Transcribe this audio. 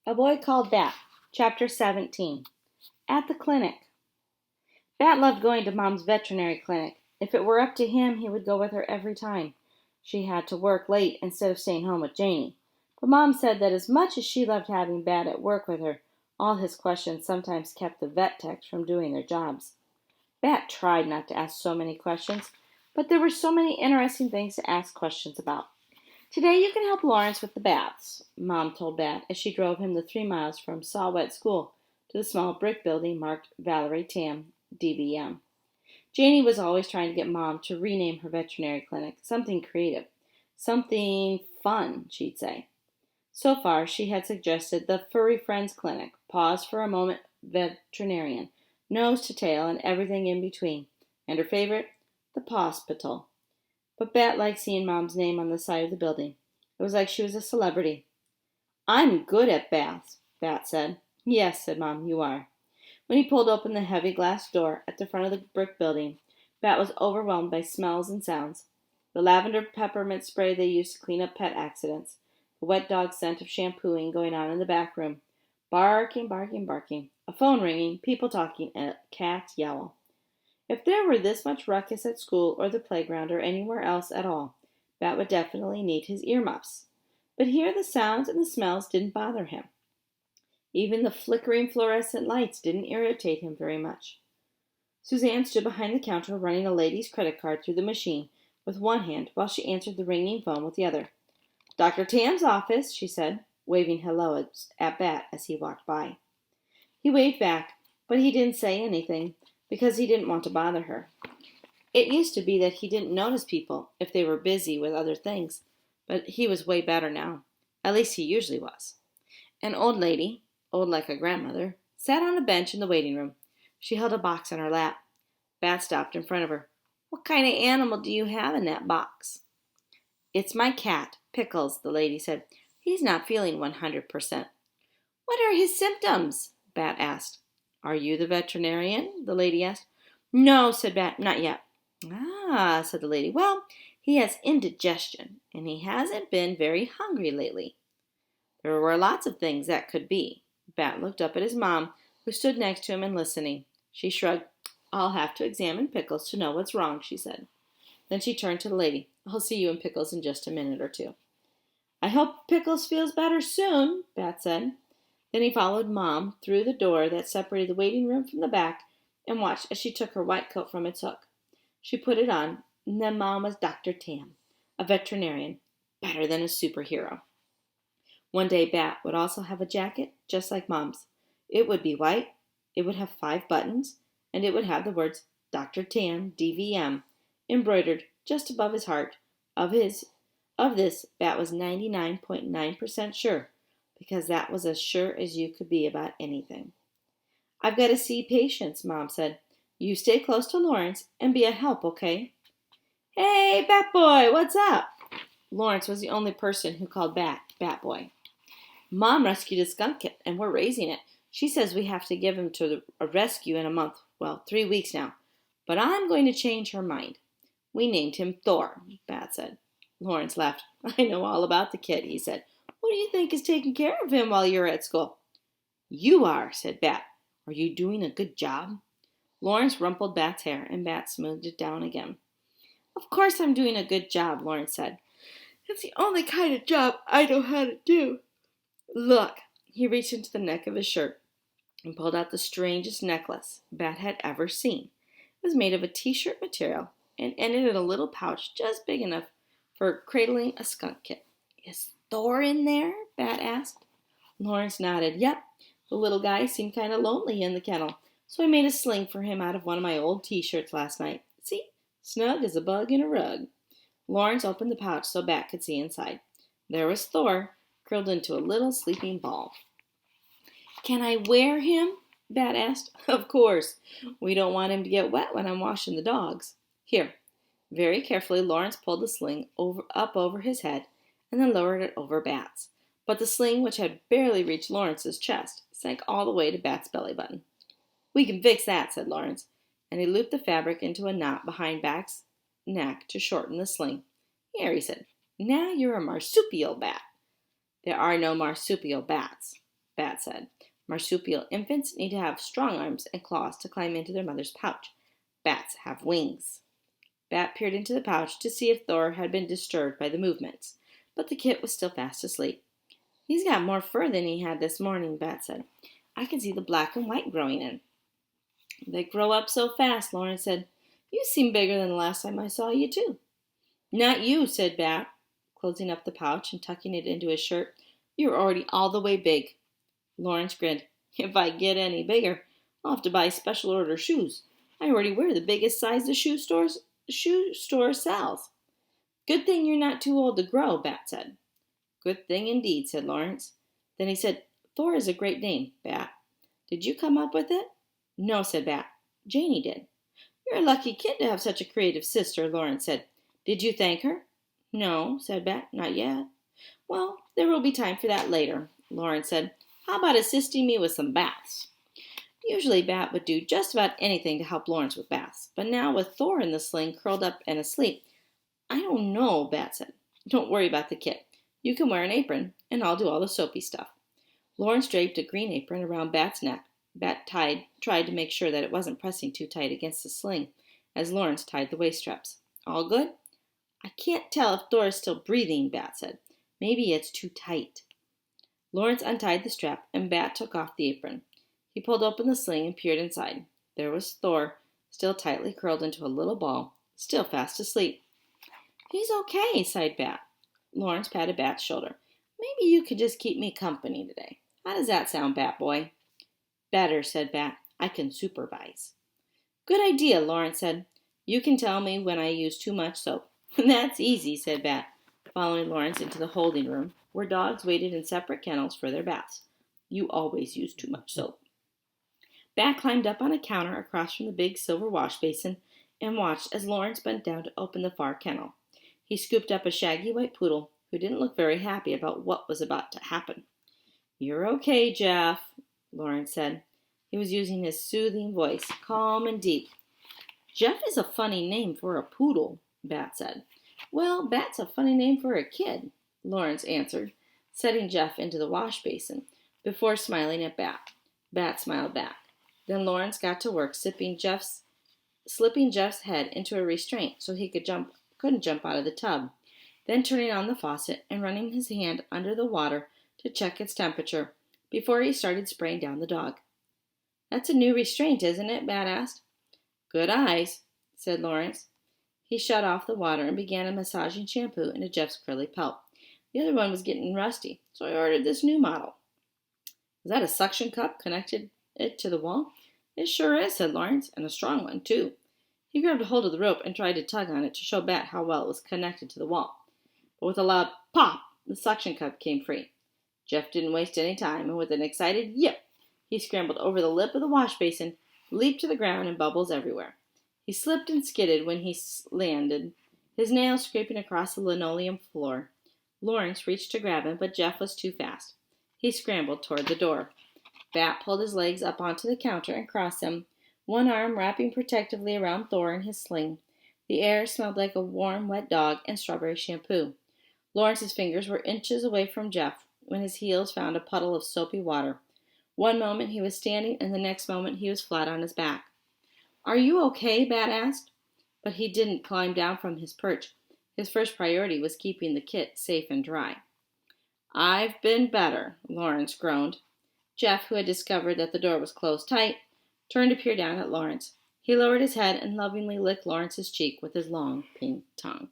A Boy Called Bat, Chapter 17. At the Clinic. Bat loved going to Mom's veterinary clinic. If it were up to him, he would go with her every time. She had to work late instead of staying home with Janie. But Mom said that as much as she loved having Bat at work with her, all his questions sometimes kept the vet techs from doing their jobs. Bat tried not to ask so many questions, but there were so many interesting things to ask questions about. Today you can help Lawrence with the baths, Mom told Bat as she drove him the 3 miles from Saw Wet School to the small brick building marked Valerie Tam, DVM. Janie was always trying to get Mom to rename her veterinary clinic something creative, something fun, she'd say. So far, she had suggested the Furry Friends Clinic, Pause for a Moment Veterinarian, Nose to Tail, and everything in between, and her favorite, the Pawspital. But Bat liked seeing Mom's name on the side of the building. It was like she was a celebrity. "I'm good at baths," Bat said. "Yes," said Mom, "you are." When he pulled open the heavy glass door at the front of the brick building, Bat was overwhelmed by smells and sounds. The lavender peppermint spray they used to clean up pet accidents. The wet dog scent of shampooing going on in the back room. Barking, barking, barking. A phone ringing, people talking, and a cat yowl. If there were this much ruckus at school or the playground or anywhere else at all, Bat would definitely need his earmuffs. But here the sounds and the smells didn't bother him. Even the flickering fluorescent lights didn't irritate him very much. Suzanne stood behind the counter running a lady's credit card through the machine with one hand while she answered the ringing phone with the other. "Dr. Tam's office," she said, waving hello at Bat as he walked by. He waved back, but he didn't say anything because he didn't want to bother her. It used to be that he didn't notice people if they were busy with other things, but he was way better now. At least he usually was. An old lady, old like a grandmother, sat on a bench in the waiting room. She held a box on her lap. Bat stopped in front of her. "What kind of animal do you have in that box?" "It's my cat, Pickles," the lady said. "He's not feeling 100%. "What are his symptoms?" Bat asked. "Are you the veterinarian?" the lady asked. "No," said Bat, "not yet." "Ah," said the lady. "Well, he has indigestion, and he hasn't been very hungry lately." There were lots of things that could be. Bat looked up at his mom, who stood next to him and listening. She shrugged. "I'll have to examine Pickles to know what's wrong," she said. Then she turned to the lady. "I'll see you and Pickles in just a minute or two." "I hope Pickles feels better soon," Bat said. Then he followed Mom through the door that separated the waiting room from the back and watched as she took her white coat from its hook. She put it on, and then Mom was Dr. Tam, a veterinarian, better than a superhero. One day Bat would also have a jacket just like Mom's. It would be white, it would have 5 buttons, and it would have the words Dr. Tam, DVM, embroidered just above his heart. Of this, Bat was 99.9% sure, because that was as sure as you could be about anything. "I've got to see patients," Mom said. "You stay close to Lawrence and be a help, okay?" "Hey, Bat Boy, what's up?" Lawrence was the only person who called Bat Boy. "Mom rescued a skunk kit, and we're raising it. She says we have to give him to a rescue in a month. Well, 3 weeks now. But I'm going to change her mind. We named him Thor," Bat said. Lawrence laughed. "I know all about the kid," he said. "Who do you think is taking care of him while you're at school?" "You are," said Bat. "Are you doing a good job?" Lawrence rumpled Bat's hair, and Bat smoothed it down again. "Of course I'm doing a good job," Lawrence said. "It's the only kind of job I know how to do. Look." He reached into the neck of his shirt and pulled out the strangest necklace Bat had ever seen. It was made of a t-shirt material and ended in a little pouch just big enough for cradling a skunk kit. "Is Thor in there?" Bat asked. Lawrence nodded. "Yep." The little guy seemed kind of lonely in the kennel, so I made a sling for him out of one of my old t-shirts last night. See? Snug as a bug in a rug. Lawrence opened the pouch so Bat could see inside. There was Thor, curled into a little sleeping ball. "Can I wear him?" Bat asked. "Of course. We don't want him to get wet when I'm washing the dogs. Here." Very carefully, Lawrence pulled the sling up over his head and then lowered it over Bat's. But the sling, which had barely reached Lawrence's chest, sank all the way to Bat's belly button. "We can fix that," said Lawrence, and he looped the fabric into a knot behind Bat's neck to shorten the sling. "Here," he said. "Now you're a marsupial bat." "There are no marsupial bats." Bat said. Marsupial infants need to have strong arms and claws to climb into their mother's pouch. Bats have wings. Bat peered into the pouch to see if Thor had been disturbed by the movements, but the kit was still fast asleep. He's got more fur than he had this morning, Bat said. I can see the black and white growing in. They grow up so fast, Lawrence said. You seem bigger than the last time I saw you, too. Not you, said Bat, closing up the pouch and tucking it into his shirt. You're already all the way big. Lawrence grinned. If I get any bigger, I'll have to buy special order shoes. I already wear the biggest size the shoe store sells. Good thing you're not too old to grow, Bat said. Good thing indeed, said Lawrence. Then he said, Thor is a great name, Bat. Did you come up with it? No, said Bat. Janie did. You're a lucky kid to have such a creative sister, Lawrence said. Did you thank her? No, said Bat, not yet. Well, there will be time for that later, Lawrence said. How about assisting me with some baths? Usually Bat would do just about anything to help Lawrence with baths, but now with Thor in the sling curled up and asleep, I don't know, Bat said. Don't worry about the kit. You can wear an apron, and I'll do all the soapy stuff. Lawrence draped a green apron around Bat's neck. Bat tried to make sure that it wasn't pressing too tight against the sling as Lawrence tied the waist straps. All good? I can't tell if Thor is still breathing, Bat said. Maybe it's too tight. Lawrence untied the strap, and Bat took off the apron. He pulled open the sling and peered inside. There was Thor, still tightly curled into a little ball, still fast asleep. He's okay, sighed Bat. Lawrence patted Bat's shoulder. Maybe you could just keep me company today. How does that sound, Bat boy? Better, said Bat. I can supervise. Good idea, Lawrence said. You can tell me when I use too much soap. That's easy, said Bat, following Lawrence into the holding room, where dogs waited in separate kennels for their baths. You always use too much soap. Bat climbed up on a counter across from the big silver wash basin and watched as Lawrence bent down to open the far kennel. He scooped up a shaggy white poodle who didn't look very happy about what was about to happen. You're okay, Jeff, Lawrence said. He was using his soothing voice, calm and deep. Jeff is a funny name for a poodle, Bat said. Well, Bat's a funny name for a kid, Lawrence answered, setting Jeff into the wash basin before smiling at Bat. Bat smiled back. Then Lawrence got to work slipping Jeff's head into a restraint so he couldn't jump out of the tub, then turning on the faucet and running his hand under the water to check its temperature before he started spraying down the dog. That's a new restraint, isn't it? Bat asked. Good eyes, said Lawrence. He shut off the water and began massaging shampoo into Jeff's curly pelt. The other one was getting rusty, so I ordered this new model. Is that a suction cup connected it to the wall? It sure is, said Lawrence, and a strong one, too. He grabbed a hold of the rope and tried to tug on it to show Bat how well it was connected to the wall. But with a loud pop, the suction cup came free. Jeff didn't waste any time, and with an excited yip, he scrambled over the lip of the wash basin, leaped to the ground, and bubbles everywhere. He slipped and skidded when he landed, his nails scraping across the linoleum floor. Lawrence reached to grab him, but Jeff was too fast. He scrambled toward the door. Bat pulled his legs up onto the counter and crossed them, one arm wrapping protectively around Thor in his sling. The air smelled like a warm, wet dog and strawberry shampoo. Lawrence's fingers were inches away from Jeff when his heels found a puddle of soapy water. One moment he was standing, and the next moment he was flat on his back. Are you okay? Bat asked. But he didn't climb down from his perch. His first priority was keeping the kit safe and dry. I've been better, Lawrence groaned. Jeff, who had discovered that the door was closed tight, turned to peer down at Lawrence. He lowered his head and lovingly licked Lawrence's cheek with his long, pink tongue.